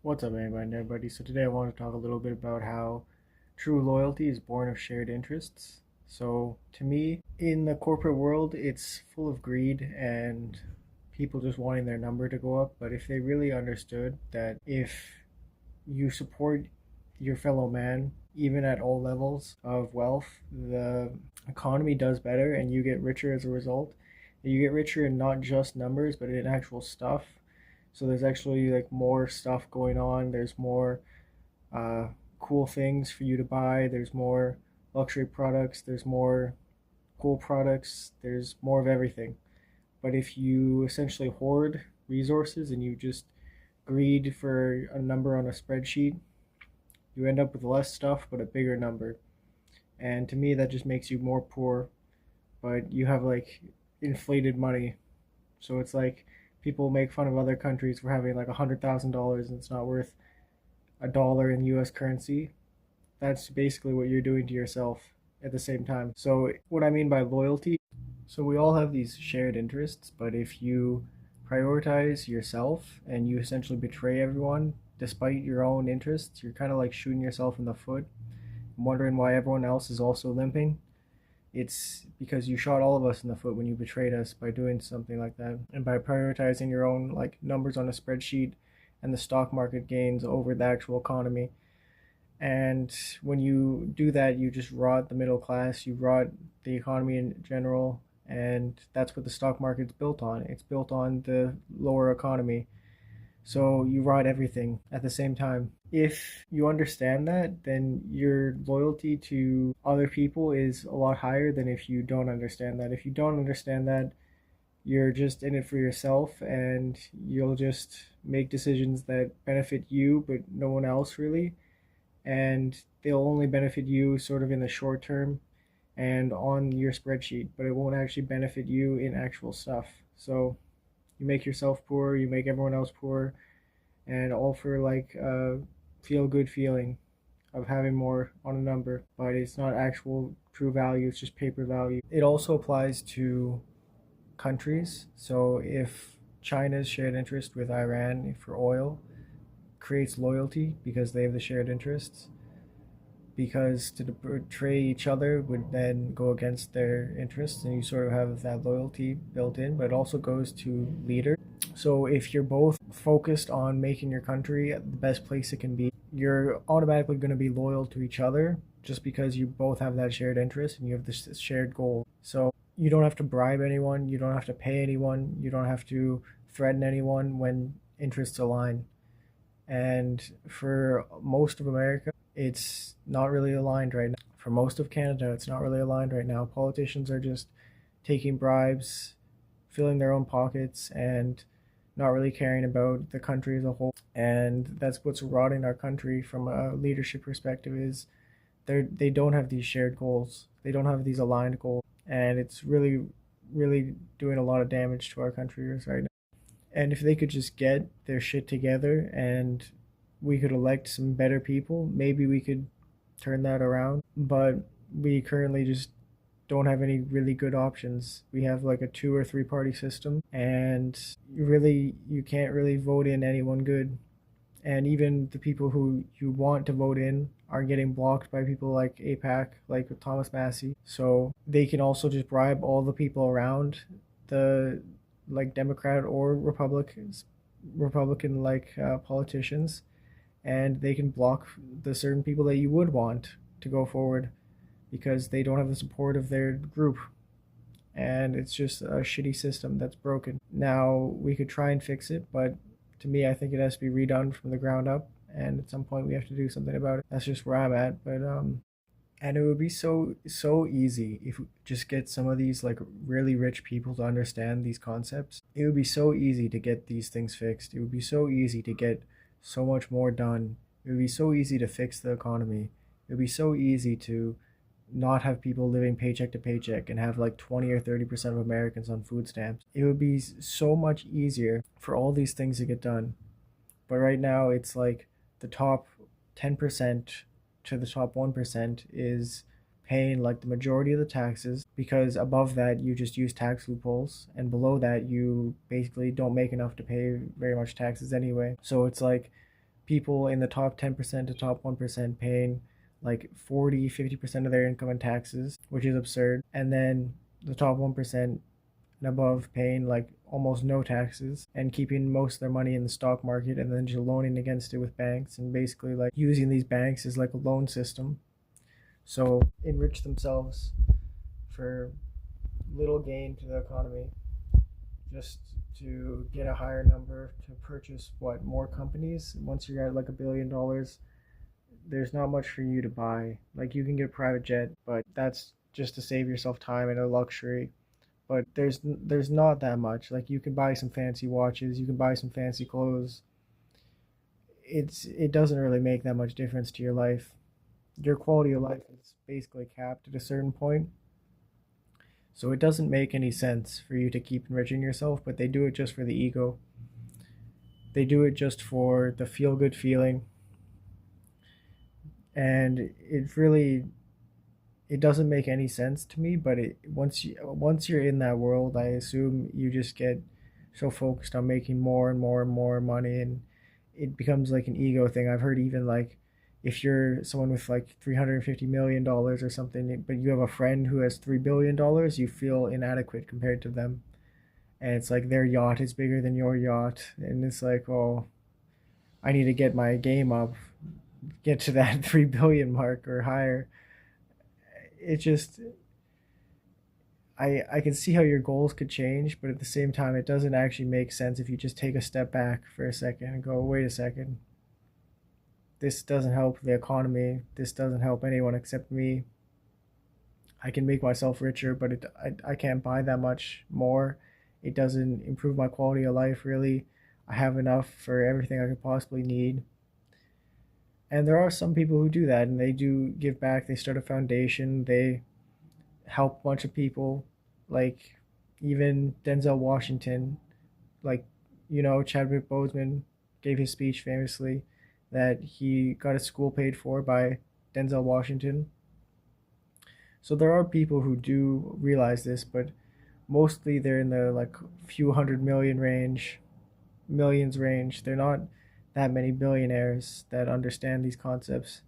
What's up, everybody? So today I want to talk a little bit about how true loyalty is born of shared interests. So to me, in the corporate world, it's full of greed and people just wanting their number to go up. But if they really understood that if you support your fellow man, even at all levels of wealth, the economy does better and you get richer as a result. You get richer in not just numbers, but in actual stuff. So there's actually like more stuff going on. There's more uh, cool things for you to buy. There's more luxury products. There's more cool products. There's more of everything. But if you essentially hoard resources and you just greed for a number on a spreadsheet, you end up with less stuff but a bigger number. And to me, that just makes you more poor. But you have like inflated money. So it's like people make fun of other countries for having like $100,000 and it's not worth a dollar in US currency. That's basically what you're doing to yourself at the same time. So, what I mean by loyalty, so we all have these shared interests, but if you prioritize yourself and you essentially betray everyone despite your own interests, you're kind of like shooting yourself in the foot, wondering why everyone else is also limping. It's because you shot all of us in the foot when you betrayed us by doing something like that and by prioritizing your own like numbers on a spreadsheet and the stock market gains over the actual economy. And when you do that, you just rot the middle class, you rot the economy in general, and that's what the stock market's built on. It's built on the lower economy. So you rot everything at the same time. If you understand that, then your loyalty to other people is a lot higher than if you don't understand that. If you don't understand that, you're just in it for yourself and you'll just make decisions that benefit you but no one else really, and they'll only benefit you sort of in the short term and on your spreadsheet, but it won't actually benefit you in actual stuff. So you make yourself poor, you make everyone else poor, and all for like a feel good feeling of having more on a number, but it's not actual true value, it's just paper value. It also applies to countries. So if China's shared interest with Iran for oil creates loyalty because they have the shared interests, because to betray each other would then go against their interests, and you sort of have that loyalty built in, but it also goes to leaders. So if you're both focused on making your country the best place it can be, you're automatically going to be loyal to each other just because you both have that shared interest and you have this shared goal. So you don't have to bribe anyone, you don't have to pay anyone, you don't have to threaten anyone when interests align. And for most of America, it's not really aligned right now. For most of Canada, it's not really aligned right now. Politicians are just taking bribes, filling their own pockets, and not really caring about the country as a whole. And that's what's rotting our country from a leadership perspective is they don't have these shared goals. They don't have these aligned goals. And it's really, really doing a lot of damage to our country right now. And if they could just get their shit together and we could elect some better people, maybe we could turn that around. But we currently just don't have any really good options. We have like a 2 or 3 party system, and you can't really vote in anyone good. And even the people who you want to vote in are getting blocked by people like APAC, like Thomas Massey. So they can also just bribe all the people around the like Democrat or Republican like politicians, and they can block the certain people that you would want to go forward because they don't have the support of their group. And it's just a shitty system that's broken. Now, we could try and fix it, but to me, I think it has to be redone from the ground up. And at some point, we have to do something about it. That's just where I'm at. But and it would be so easy if we just get some of these like really rich people to understand these concepts. It would be so easy to get these things fixed. It would be so easy to get so much more done. It would be so easy to fix the economy. It would be so easy to not have people living paycheck to paycheck and have like 20 or 30% of Americans on food stamps. It would be so much easier for all these things to get done. But right now, it's like the top 10% to the top 1% is paying like the majority of the taxes, because above that you just use tax loopholes, and below that you basically don't make enough to pay very much taxes anyway. So it's like people in the top 10% to top 1% paying like 40-50% of their income in taxes, which is absurd. And then the top 1% and above paying like almost no taxes and keeping most of their money in the stock market and then just loaning against it with banks and basically like using these banks as like a loan system. So enrich themselves for little gain to the economy just to get a higher number to purchase what more companies. Once you're at like $1 billion, there's not much for you to buy. Like you can get a private jet, but that's just to save yourself time and a luxury. But there's not that much. Like you can buy some fancy watches, you can buy some fancy clothes. It doesn't really make that much difference to your life. Your quality of life is basically capped at a certain point. So it doesn't make any sense for you to keep enriching yourself, but they do it just for the ego. They do it just for the feel good feeling. And it doesn't make any sense to me, but once you're in that world, I assume you just get so focused on making more and more and more money, and it becomes like an ego thing. I've heard even like if you're someone with like $350 million or something, but you have a friend who has $3 billion, you feel inadequate compared to them. And it's like their yacht is bigger than your yacht. And it's like, oh, I need to get my game up, get to that 3 billion mark or higher. It just, I can see how your goals could change, but at the same time, it doesn't actually make sense if you just take a step back for a second and go, wait a second, this doesn't help the economy. This doesn't help anyone except me. I can make myself richer, but I can't buy that much more. It doesn't improve my quality of life, really. I have enough for everything I could possibly need. And there are some people who do that and they do give back. They start a foundation, they help a bunch of people, like even Denzel Washington, like, Chadwick Boseman gave his speech famously that he got his school paid for by Denzel Washington. So there are people who do realize this, but mostly they're in the like few hundred million range, millions range. They're not that many billionaires that understand these concepts.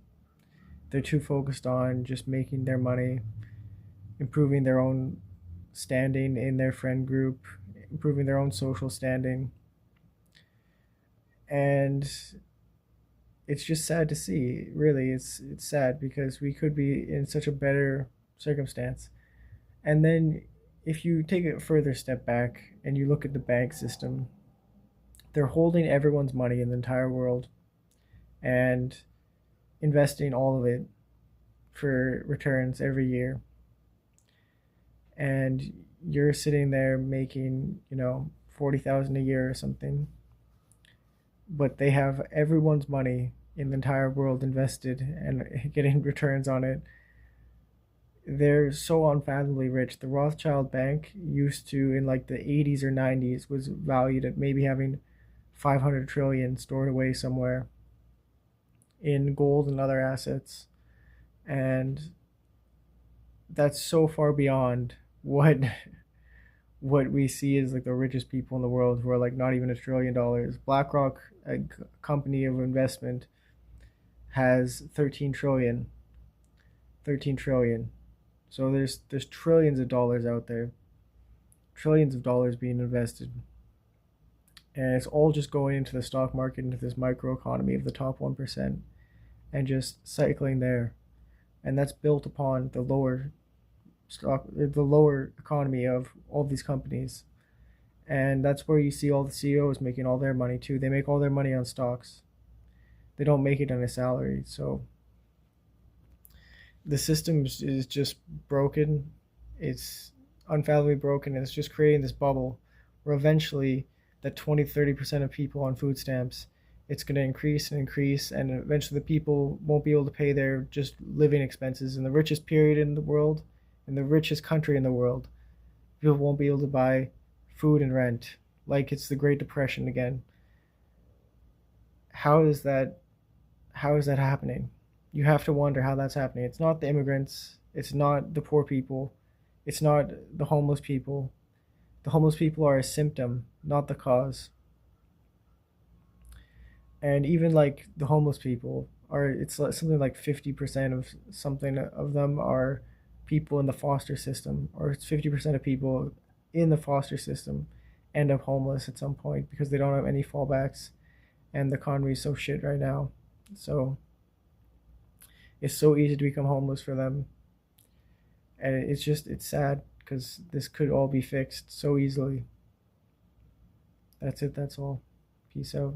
They're too focused on just making their money, improving their own standing in their friend group, improving their own social standing. And it's just sad to see. Really, it's sad because we could be in such a better circumstance. And then if you take a further step back and you look at the bank system, they're holding everyone's money in the entire world and investing all of it for returns every year. And you're sitting there making, 40,000 a year or something, but they have everyone's money in the entire world invested and getting returns on it. They're so unfathomably rich. The Rothschild Bank used to, in like the 80s or 90s, was valued at maybe having 500 trillion stored away somewhere in gold and other assets. And that's so far beyond what we see as like the richest people in the world, who are like not even $1 trillion. BlackRock, a company of investment, has 13 trillion. 13 trillion. So there's trillions of dollars out there. Trillions of dollars being invested. And it's all just going into the stock market, into this microeconomy of the top 1%, and just cycling there. And that's built upon the lower economy of all these companies. And that's where you see all the CEOs making all their money too. They make all their money on stocks. They don't make it on a salary. So the system is just broken. It's unfathomably broken, and it's just creating this bubble where eventually that 20-30% of people on food stamps, it's going to increase and increase, and eventually the people won't be able to pay their just living expenses. In the richest period in the world, in the richest country in the world, people won't be able to buy food and rent, like it's the Great Depression again. How is that happening? You have to wonder how that's happening. It's not the immigrants, it's not the poor people, it's not the homeless people. The homeless people are a symptom, not the cause. And even like the homeless people are, it's like something like 50% of something of them are people in the foster system, or it's 50% of people in the foster system end up homeless at some point because they don't have any fallbacks, and the economy is so shit right now. So it's so easy to become homeless for them, and it's sad because this could all be fixed so easily. That's it. That's all. Peace out.